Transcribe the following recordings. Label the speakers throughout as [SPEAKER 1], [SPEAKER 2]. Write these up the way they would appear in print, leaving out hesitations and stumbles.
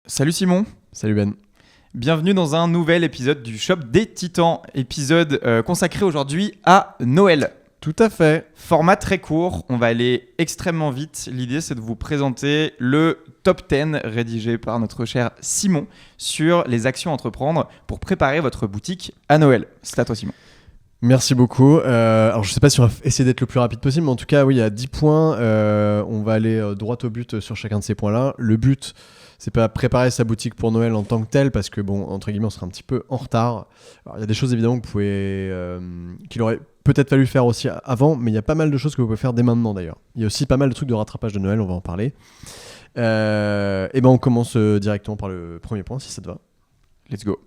[SPEAKER 1] Salut Simon,
[SPEAKER 2] Salut Ben.
[SPEAKER 1] bienvenue dans un nouvel épisode du Shop des Titans, épisode consacré aujourd'hui à Noël.
[SPEAKER 2] Tout à fait.
[SPEAKER 1] Format très court, on va aller extrêmement vite. L'idée c'est de vous présenter le top 10 rédigé par notre cher Simon sur les actions à entreprendre pour préparer votre boutique à Noël. C'est à toi Simon.
[SPEAKER 2] Merci beaucoup. Alors, je ne sais pas si on va essayer d'être le plus rapide possible, mais en tout cas, oui, il y a 10 points. On va aller droit au but sur chacun de ces points-là. Le but, c'est pas préparer sa boutique pour Noël en tant que tel, parce que, bon, entre guillemets, on sera un petit peu en retard. Alors, il y a des choses, évidemment, qu'il aurait peut-être fallu faire aussi avant, mais il y a pas mal de choses que vous pouvez faire dès maintenant, d'ailleurs. Il y a aussi pas mal de trucs de rattrapage de Noël, on va en parler. Et ben, on commence directement par le premier point, si ça te va.
[SPEAKER 1] Let's go.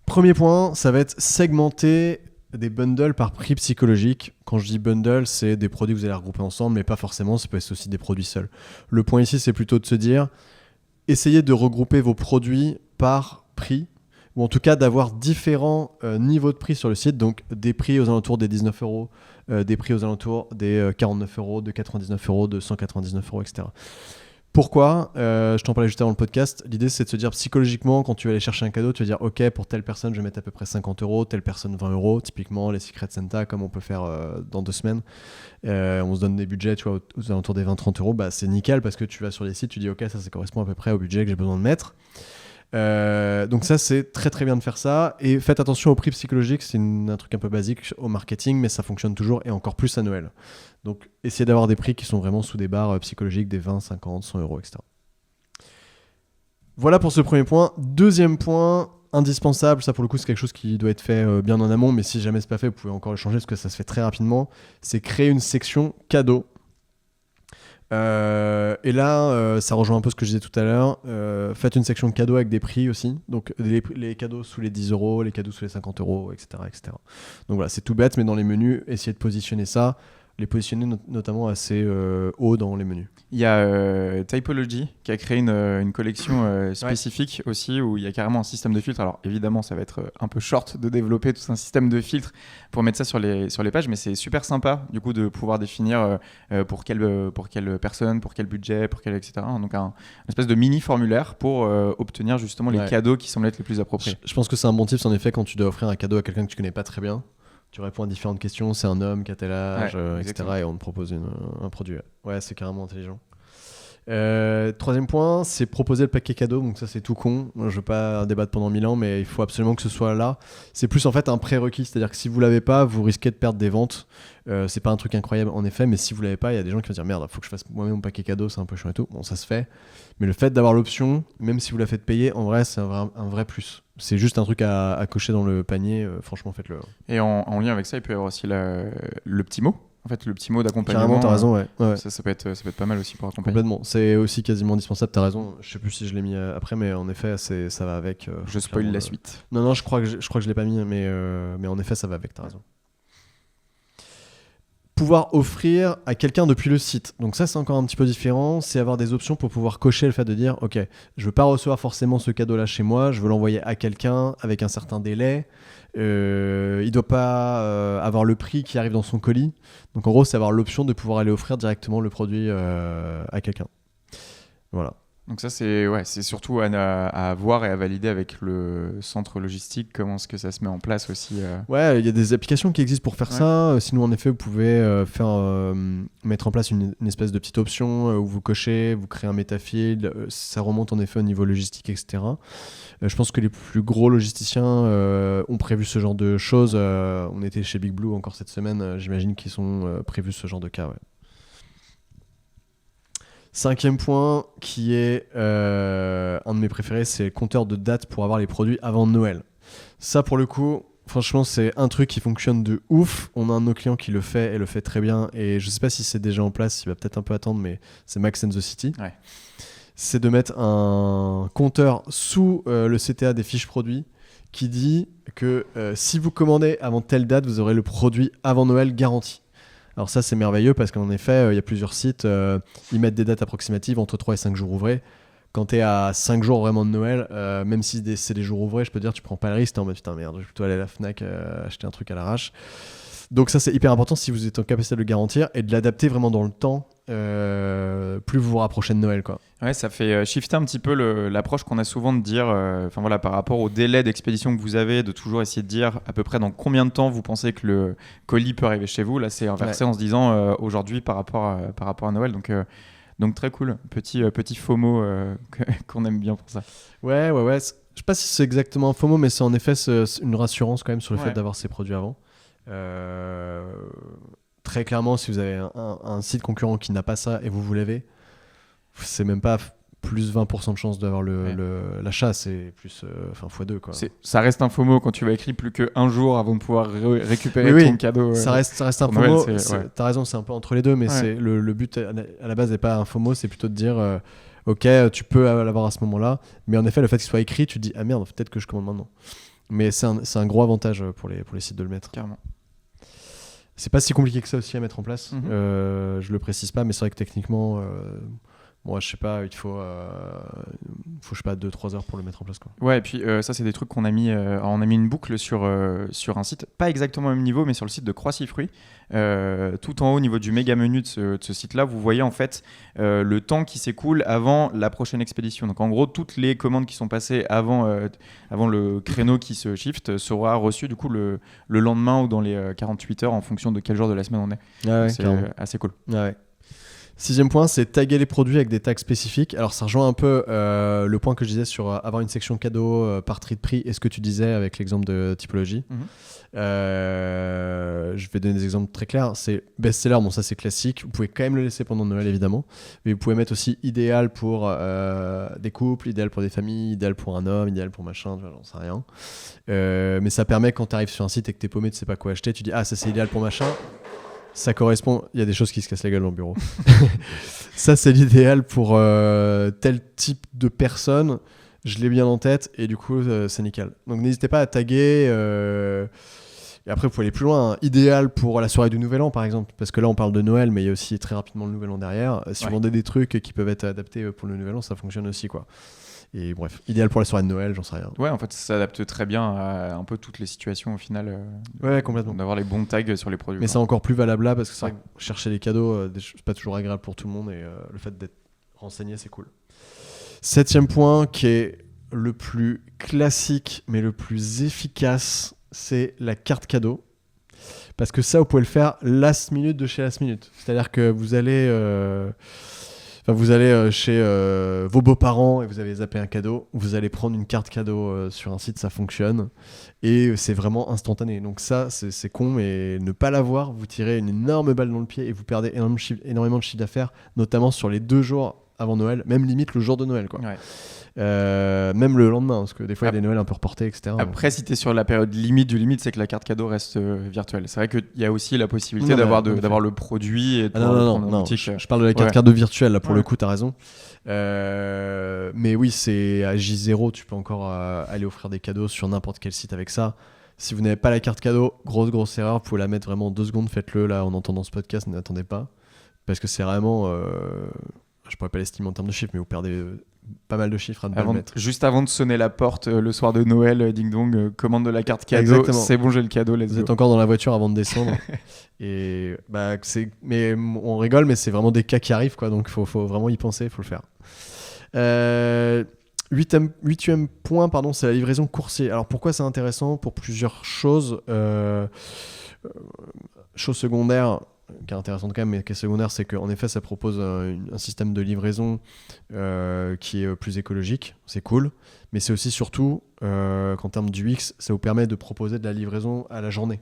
[SPEAKER 2] Premier point, ça va être segmenter des bundles par prix psychologique. Quand je dis bundle, c'est des produits que vous allez regrouper ensemble, mais pas forcément, ça peut être aussi des produits seuls. Le point ici, c'est plutôt de se dire, essayez de regrouper vos produits par prix, ou en tout cas d'avoir différents niveaux de prix sur le site, donc des prix aux alentours des 19 euros, des prix aux alentours des 49 euros, de 99 euros, de 199 euros, etc. Pourquoi je t'en parlais juste avant le podcast. L'idée, c'est de se dire psychologiquement, quand tu vas aller chercher un cadeau, tu vas dire ok, pour telle personne, je vais mettre à peu près 50 euros, telle personne 20 euros. Typiquement, les Secret Santa, comme on peut faire dans 2 semaines. On se donne des budgets, tu vois, aux alentours des 20-30 euros. Bah, c'est nickel parce que tu vas sur les sites, tu dis ok, ça correspond à peu près au budget que j'ai besoin de mettre. Donc ça, c'est très très bien de faire ça. Et faites attention au prix psychologique, c'est un truc un peu basique au marketing, mais ça fonctionne toujours et encore plus à Noël. Donc essayez d'avoir des prix qui sont vraiment sous des barres psychologiques, des 20, 50, 100 euros, etc. Voilà pour ce premier point. Deuxième point, indispensable, ça pour le coup c'est quelque chose qui doit être fait bien en amont, mais si jamais c'est pas fait, vous pouvez encore le changer parce que ça se fait très rapidement. C'est créer une section cadeau. Et là, ça rejoint un peu ce que je disais tout à l'heure. Faites une section cadeaux avec des prix aussi. Donc les cadeaux sous les 10 euros, les cadeaux sous les 50 euros, etc., etc. Donc voilà, c'est tout bête, mais dans les menus, essayez de positionner ça. Les positionner notamment assez haut dans les menus.
[SPEAKER 1] Il y a Typology qui a créé une collection spécifique aussi où il y a carrément un système de filtre. Alors évidemment, ça va être un peu short de développer tout un système de filtre pour mettre ça sur les pages, mais c'est super sympa du coup de pouvoir définir pour quelle personne, pour quel budget, pour quel etc. Donc une espèce de mini formulaire pour obtenir justement les cadeaux qui semblent être les plus appropriés.
[SPEAKER 2] Je pense que c'est un bon tip en effet quand tu dois offrir un cadeau à quelqu'un que tu connais pas très bien. Tu réponds à différentes questions, c'est un homme qui a tel âge, etc. Et on te propose un produit. Ouais, c'est carrément intelligent. Troisième point, c'est proposer le paquet cadeau. Donc ça, c'est tout con. Je ne veux pas débattre pendant 1000 ans, mais il faut absolument que ce soit là. C'est plus en fait un prérequis. C'est-à-dire que si vous ne l'avez pas, vous risquez de perdre des ventes. C'est pas un truc incroyable en effet, mais si vous ne l'avez pas, il y a des gens qui vont dire merde, il faut que je fasse moi-même mon paquet cadeau, c'est un peu chiant et tout. Bon, ça se fait. Mais le fait d'avoir l'option, même si vous la faites payer, en vrai, c'est un vrai plus. C'est juste un truc à cocher dans le panier. Franchement, faites-le.
[SPEAKER 1] Et en lien avec ça, il peut y avoir aussi le petit mot. En fait, le petit mot d'accompagnement.
[SPEAKER 2] Carrément, t'as raison, ouais.
[SPEAKER 1] Ça peut être pas mal aussi pour accompagner.
[SPEAKER 2] Complètement. C'est aussi quasiment indispensable, t'as raison. Je sais plus si je l'ai mis après, mais en effet, ça va avec.
[SPEAKER 1] Je spoil la suite.
[SPEAKER 2] Non, je crois que je l'ai pas mis, mais en effet, ça va avec, t'as raison. Pouvoir offrir à quelqu'un depuis le site. Donc ça, c'est encore un petit peu différent. C'est avoir des options pour pouvoir cocher le fait de dire, ok, je veux pas recevoir forcément ce cadeau-là chez moi, je veux l'envoyer à quelqu'un avec un certain délai. Il doit pas avoir le prix qui arrive dans son colis. Donc en gros, c'est avoir l'option de pouvoir aller offrir directement le produit à quelqu'un. Voilà.
[SPEAKER 1] Donc ça, c'est surtout à voir et à valider avec le centre logistique, comment est-ce que ça se met en place aussi.
[SPEAKER 2] Ouais, il y a des applications qui existent pour faire ça. Sinon, en effet, vous pouvez mettre en place une espèce de petite option où vous cochez, vous créez un métafield. Ça remonte en effet au niveau logistique, etc. Je pense que les plus gros logisticiens ont prévu ce genre de choses. On était chez Big Blue encore cette semaine. J'imagine qu'ils ont prévu ce genre de cas, ouais. Cinquième point, qui est un de mes préférés, c'est le compteur de date pour avoir les produits avant Noël. Ça, pour le coup, franchement, c'est un truc qui fonctionne de ouf. On a un de nos clients qui le fait et le fait très bien. Et je ne sais pas si c'est déjà en place, il va peut-être un peu attendre, mais c'est Max and the City.
[SPEAKER 1] Ouais.
[SPEAKER 2] C'est de mettre un compteur sous le CTA des fiches produits qui dit que si vous commandez avant telle date, vous aurez le produit avant Noël garanti. Alors ça, c'est merveilleux parce qu'en effet, il y a plusieurs sites, ils mettent des dates approximatives entre 3 et 5 jours ouvrés. Quand tu es à 5 jours vraiment de Noël, même si c'est des jours ouvrés, je peux te dire, tu prends pas le risque, t'es en mode putain merde, je vais plutôt aller à la Fnac acheter un truc à l'arrache. Donc ça, c'est hyper important si vous êtes en capacité de le garantir et de l'adapter vraiment dans le temps plus vous vous rapprochez de Noël, quoi.
[SPEAKER 1] Ouais, ça fait shifter un petit peu l'approche qu'on a souvent de dire, voilà, par rapport au délai d'expédition que vous avez, de toujours essayer de dire à peu près dans combien de temps vous pensez que le colis peut arriver chez vous. Là, c'est inversé en se disant aujourd'hui par rapport à Noël. Donc très cool, petit FOMO qu'on aime bien pour ça.
[SPEAKER 2] Ouais. Je sais pas si c'est exactement un FOMO, mais c'est en effet une rassurance quand même sur le fait d'avoir ces produits avant. Très clairement, si vous avez un site concurrent qui n'a pas ça et vous l'avez, c'est même pas plus 20% de chance d'avoir l'achat, c'est plus x2 quoi.
[SPEAKER 1] Ça reste un FOMO quand tu vas écrire plus qu'un jour avant de pouvoir récupérer ton cadeau.
[SPEAKER 2] Ça reste un FOMO. T'as raison, c'est un peu entre les deux, mais c'est le but à la base n'est pas un FOMO, c'est plutôt de dire ok, tu peux l'avoir à ce moment-là, mais en effet le fait qu'il soit écrit, tu te dis ah merde, peut-être que je commande maintenant. Mais c'est un gros avantage pour les sites de le mettre.
[SPEAKER 1] Carrément.
[SPEAKER 2] C'est pas si compliqué que ça aussi à mettre en place. Je le précise pas, mais c'est vrai que techniquement, je sais pas, il faut je sais pas 2-3 heures pour le mettre en place, quoi.
[SPEAKER 1] Ouais, et puis ça c'est des trucs qu'on a mis, on a mis une boucle sur un site, pas exactement au même niveau, mais sur le site de Croissy-Fruits. Tout en haut au niveau du méga menu de ce site-là, vous voyez en fait le temps qui s'écoule avant la prochaine expédition. Donc en gros, toutes les commandes qui sont passées avant le créneau qui se shift sera reçu du coup le lendemain ou dans les 48 heures en fonction de quel jour de la semaine on est. C'est assez cool.
[SPEAKER 2] Ouais. 6e point, c'est taguer les produits avec des tags spécifiques. Alors ça rejoint un peu le point que je disais sur avoir une section cadeau par tri de prix et ce que tu disais avec l'exemple de typologie. Je vais donner des exemples très clairs. C'est best-seller, bon ça c'est classique. Vous pouvez quand même le laisser pendant Noël évidemment, mais vous pouvez mettre aussi idéal pour des couples, idéal pour des familles, idéal pour un homme, idéal pour machin, j'en sais rien. Mais ça permet quand tu arrives sur un site et que t'es paumé, tu sais pas quoi acheter, tu dis ah ça c'est idéal pour machin. Ça correspond, il y a des choses qui se cassent la gueule dans le bureau. Ça, c'est l'idéal pour tel type de personne. Je l'ai bien en tête et du coup, c'est nickel. Donc, n'hésitez pas à taguer. Et après, vous pouvez aller plus loin. Idéal pour la soirée du Nouvel An, par exemple. Parce que là, on parle de Noël, mais il y a aussi très rapidement le Nouvel An derrière. Si vous vendez des trucs qui peuvent être adaptés pour le Nouvel An, ça fonctionne aussi, quoi. Et bref, idéal pour la soirée de Noël, j'en sais rien.
[SPEAKER 1] Ouais, en fait, ça s'adapte très bien à un peu toutes les situations au final.
[SPEAKER 2] Ouais, complètement.
[SPEAKER 1] D'avoir les bons tags sur les produits.
[SPEAKER 2] Mais c'est encore plus valable là parce que c'est vrai que chercher les cadeaux, c'est pas toujours agréable pour tout le monde et le fait d'être renseigné, c'est cool. 7e point qui est le plus classique mais le plus efficace, c'est la carte cadeau. Parce que ça, vous pouvez le faire last minute de chez last minute. C'est-à-dire que vous allez chez vos beaux-parents et vous avez zappé un cadeau, vous allez prendre une carte cadeau sur un site, ça fonctionne et c'est vraiment instantané. Donc ça, c'est con, mais ne pas l'avoir, vous tirez une énorme balle dans le pied et vous perdez énormément de chiffre d'affaires, notamment sur les 2 jours avant Noël, même limite le jour de Noël, quoi. Ouais. Même le lendemain, parce que des fois il y a des Noëls un peu reportés, etc.
[SPEAKER 1] Après, si tu es sur la période limite du limite, c'est que la carte cadeau reste virtuelle. C'est vrai qu'il y a aussi la possibilité d'avoir le produit et de
[SPEAKER 2] non. Je parle de la carte cadeau virtuelle, là pour le coup, t'as raison. Mais oui, c'est à J0, tu peux encore aller offrir des cadeaux sur n'importe quel site avec ça. Si vous n'avez pas la carte cadeau, grosse erreur, vous pouvez la mettre vraiment 2 secondes, faites-le là en entendant ce podcast, n'attendez pas. Parce que c'est vraiment, je pourrais pas l'estimer en termes de chiffres, mais vous perdez pas mal de chiffres à ne pas le mettre.
[SPEAKER 1] Juste avant de sonner la porte le soir de Noël, ding dong, commande de la carte cadeau. Exactement. C'est bon, j'ai le cadeau.
[SPEAKER 2] Vous êtes encore dans la voiture avant de descendre. Et mais on rigole, mais c'est vraiment des cas qui arrivent, quoi. Donc faut vraiment y penser, faut le faire. 8e point, pardon, c'est la livraison coursier. Alors pourquoi c'est intéressant? Pour plusieurs choses. Chose secondaire, qui est intéressante quand même, mais qui est secondaire, c'est qu'en effet, ça propose un système de livraison qui est plus écologique. C'est cool. Mais c'est aussi surtout qu'en termes d'UX, ça vous permet de proposer de la livraison à la journée.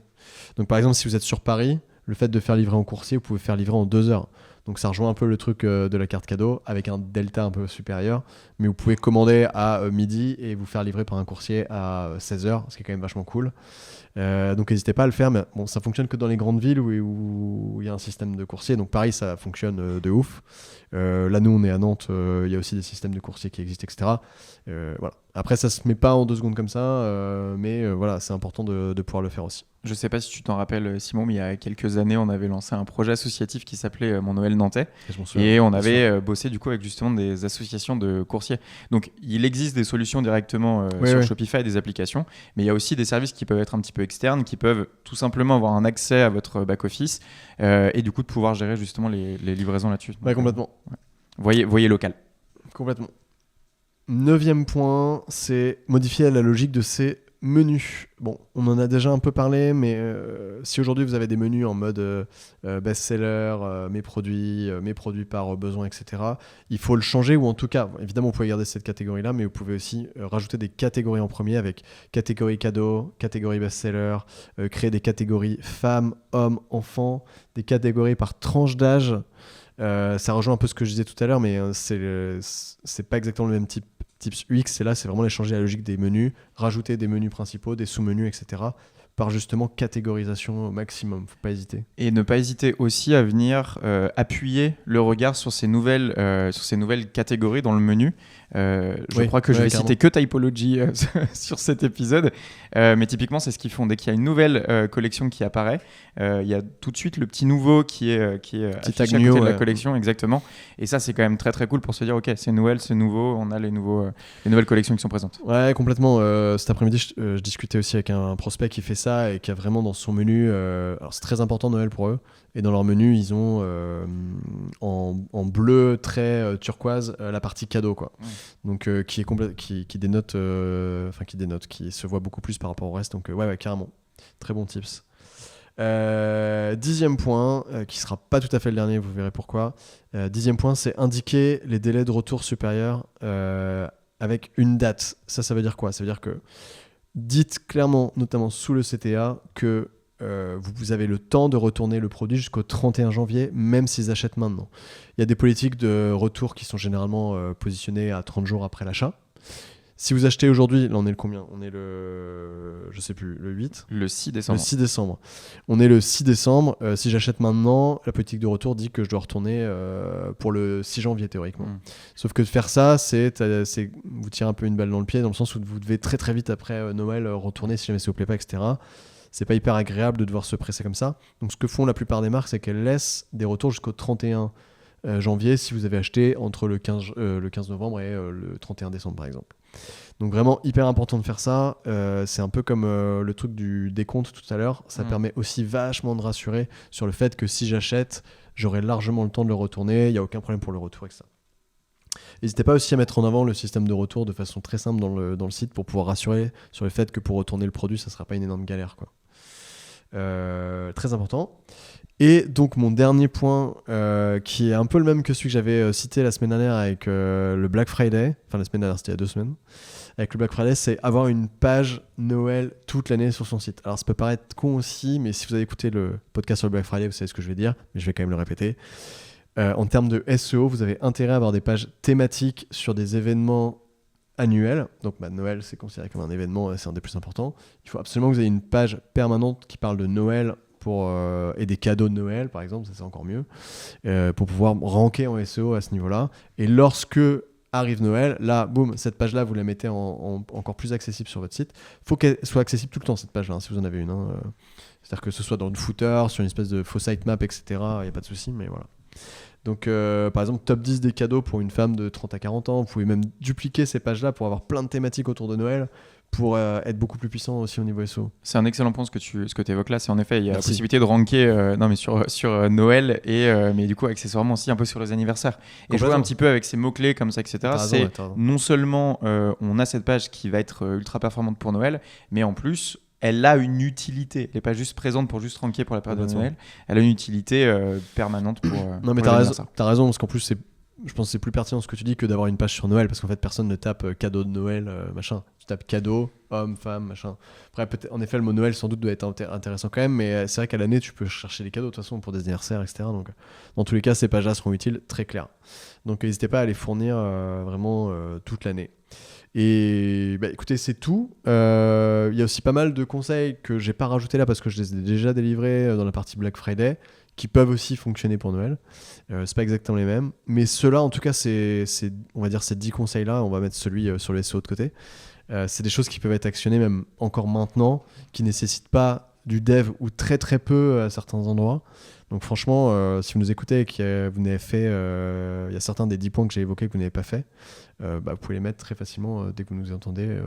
[SPEAKER 2] Donc par exemple, si vous êtes sur Paris, le fait de faire livrer en coursier, vous pouvez faire livrer en 2 heures. Donc ça rejoint un peu le truc de la carte cadeau avec un delta un peu supérieur. Mais vous pouvez commander à midi et vous faire livrer par un coursier à 16h, ce qui est quand même vachement cool. Donc n'hésitez pas à le faire, mais bon, ça fonctionne que dans les grandes villes où il y a un système de coursier. Donc Paris, ça fonctionne de ouf. Là, nous, on est à Nantes, il y a aussi des systèmes de coursier qui existent, etc. Voilà. Après, ça se met pas en 2 secondes comme ça, mais voilà, c'est important de pouvoir le faire aussi.
[SPEAKER 1] Je sais pas si tu t'en rappelles, Simon, mais il y a quelques années, on avait lancé un projet associatif qui s'appelait Mon Noël Nantais.
[SPEAKER 2] Je m'en souviens.
[SPEAKER 1] Et on avait bossé du coup avec justement des associations de coursiers. Donc il existe des solutions directement sur Shopify, des applications, mais il y a aussi des services qui peuvent être un petit peu externes, qui peuvent tout simplement avoir un accès à votre back-office et du coup de pouvoir gérer justement les livraisons là-dessus. Donc,
[SPEAKER 2] Complètement.
[SPEAKER 1] Voyez local.
[SPEAKER 2] Complètement. 9e point, c'est modifier la logique de ces menus. Bon, on en a déjà un peu parlé, mais si aujourd'hui vous avez des menus en mode best-seller, mes produits par besoin, etc., il faut le changer, ou en tout cas, évidemment, vous pouvez garder cette catégorie-là, mais vous pouvez aussi rajouter des catégories en premier avec catégorie cadeau, catégorie best-seller, créer des catégories femmes, hommes, enfants, des catégories par tranche d'âge. Ça rejoint un peu ce que je disais tout à l'heure, mais c'est pas exactement le même type UX. C'est vraiment changer la logique des menus, rajouter des menus principaux, des sous-menus, etc. par justement catégorisation au maximum. Faut pas hésiter.
[SPEAKER 1] Et ne pas hésiter aussi à venir appuyer le regard sur ces nouvelles catégories dans le menu. Je crois que je vais citer que Typology sur cet épisode, mais typiquement c'est ce qu'ils font dès qu'il y a une nouvelle collection qui apparaît. Il y a tout de suite le petit nouveau qui est affiché à côté de la collection, exactement. Et ça c'est quand même très très cool pour se dire ok, c'est Noël, c'est nouveau, on a les nouvelles collections qui sont présentes.
[SPEAKER 2] Ouais, complètement. Cet après-midi je discutais aussi avec un prospect qui fait ça et qui a vraiment dans son menu, alors c'est très important Noël pour eux, et dans leur menu ils ont en bleu très turquoise la partie cadeau quoi. Donc qui dénote, qui se voit beaucoup plus par rapport au reste. Donc ouais, carrément, très bon tips. 10e point, qui sera pas tout à fait le dernier, vous verrez pourquoi. 10e point, c'est indiquer les délais de retour supérieurs avec une date. Ça veut dire quoi? Ça veut dire que dites clairement, notamment sous le CTA, que vous avez le temps de retourner le produit jusqu'au 31 janvier, même s'ils achètent maintenant. Il y a des politiques de retour qui sont généralement positionnées à 30 jours après l'achat. Si vous achetez aujourd'hui, là on est le combien? On est je sais plus, le 8?
[SPEAKER 1] Le 6 décembre.
[SPEAKER 2] Le 6 décembre. On est le 6 décembre. Si j'achète maintenant, la politique de retour dit que je dois retourner pour le 6 janvier théoriquement. Sauf que de faire ça, c'est vous tirez un peu une balle dans le pied, dans le sens où vous devez très très vite après Noël retourner si jamais ça vous plaît pas, etc. C'est pas hyper agréable de devoir se presser comme ça. Donc ce que font la plupart des marques, c'est qu'elles laissent des retours jusqu'au 31 janvier si vous avez acheté entre le 15 novembre et le 31 décembre par exemple. Donc vraiment hyper important de faire ça. C'est un peu comme le truc du décompte tout à l'heure. Ça permet aussi vachement de rassurer sur le fait que si j'achète, j'aurai largement le temps de le retourner. Il n'y a aucun problème pour le retour avec ça. N'hésitez pas aussi à mettre en avant le système de retour de façon très simple dans le site pour pouvoir rassurer sur le fait que pour retourner le produit, ça ne sera pas une énorme galère, quoi. Très important. Et donc mon dernier point qui est un peu le même que celui que j'avais cité la semaine dernière avec le Black Friday, enfin la semaine dernière c'était il y a 2 semaines, avec le Black Friday, c'est avoir une page Noël toute l'année sur son site. Alors ça peut paraître con aussi, mais si vous avez écouté le podcast sur le Black Friday, vous savez ce que je vais dire, mais je vais quand même le répéter. En termes de SEO, vous avez intérêt à avoir des pages thématiques sur des événements annuel. Donc Noël, c'est considéré comme un événement, c'est un des plus importants. Il faut absolument que vous ayez une page permanente qui parle de Noël et des cadeaux de Noël, par exemple, ça c'est encore mieux, pour pouvoir ranker en SEO à ce niveau-là. Et lorsque arrive Noël, là, boum, cette page-là, vous la mettez encore plus accessible sur votre site. Il faut qu'elle soit accessible tout le temps, cette page-là, si vous en avez une. C'est-à-dire que ce soit dans le footer, sur une espèce de faux sitemap, etc., il n'y a pas de souci, mais voilà. Donc, par exemple, top 10 des cadeaux pour une femme de 30 à 40 ans. Vous pouvez même dupliquer ces pages-là pour avoir plein de thématiques autour de Noël, pour être beaucoup plus puissant aussi au niveau SEO.
[SPEAKER 1] C'est un excellent point ce que tu évoques là. C'est en effet, il y a la possibilité de ranker sur Noël, mais du coup, accessoirement aussi un peu sur les anniversaires. Et jouer un petit peu avec ces mots-clés comme ça, etc. Non seulement on a cette page qui va être ultra performante pour Noël, mais en plus, elle a une utilité. Elle n'est pas juste présente pour juste ranker pour la période de Noël. Elle a une utilité permanente pour.
[SPEAKER 2] Non, mais t'as raison, parce qu'en plus, je pense que c'est plus pertinent ce que tu dis que d'avoir une page sur Noël, parce qu'en fait, personne ne tape cadeau de Noël, machin. Tu tapes cadeau, homme, femme, machin. Après, en effet, le mot Noël sans doute doit être intéressant quand même, mais c'est vrai qu'à l'année, tu peux chercher des cadeaux de toute façon pour des anniversaires, etc. Donc, dans tous les cas, ces pages-là seront utiles, très claires. Donc, n'hésitez pas à les fournir vraiment toute l'année. Et écoutez, c'est tout. Il y a aussi pas mal de conseils que j'ai pas rajoutés là parce que je les ai déjà délivrés dans la partie Black Friday, qui peuvent aussi fonctionner pour Noël. C'est pas exactement les mêmes. Mais ceux-là, en tout cas, on va dire ces 10 conseils-là, on va mettre celui sur le SEO de côté. C'est des choses qui peuvent être actionnées même encore maintenant, qui nécessitent pas du dev ou très très peu à certains endroits. Donc franchement, si vous nous écoutez et que vous n'avez fait, il y a certains des 10 points que j'ai évoqués que vous n'avez pas fait, vous pouvez les mettre très facilement dès que vous nous entendez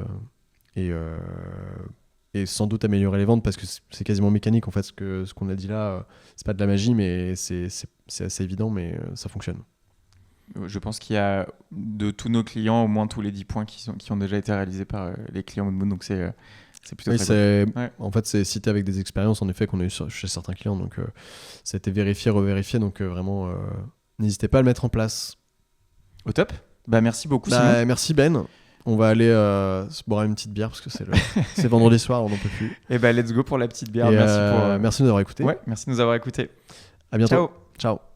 [SPEAKER 2] et sans doute améliorer les ventes parce que c'est quasiment mécanique en fait ce qu'on a dit là, c'est pas de la magie mais c'est assez évident mais ça fonctionne.
[SPEAKER 1] Je pense qu'il y a de tous nos clients au moins tous les 10 points qui ont déjà été réalisés par les clients Moon Moon, donc c'est plutôt très cool. Ouais.
[SPEAKER 2] En fait, c'est cité avec des expériences en effet qu'on a eu chez certains clients, donc ça a été vérifié, revérifié, donc vraiment n'hésitez pas à le mettre en place.
[SPEAKER 1] Au top. Merci beaucoup Simon.
[SPEAKER 2] Merci Ben. On va aller se boire une petite bière parce que c'est vendredi soir, on n'en peut plus.
[SPEAKER 1] Et let's go pour la petite bière.
[SPEAKER 2] Merci de nous avoir écoutés.
[SPEAKER 1] Ouais, merci de nous avoir écoutés.
[SPEAKER 2] À bientôt.
[SPEAKER 1] Ciao.
[SPEAKER 2] Ciao.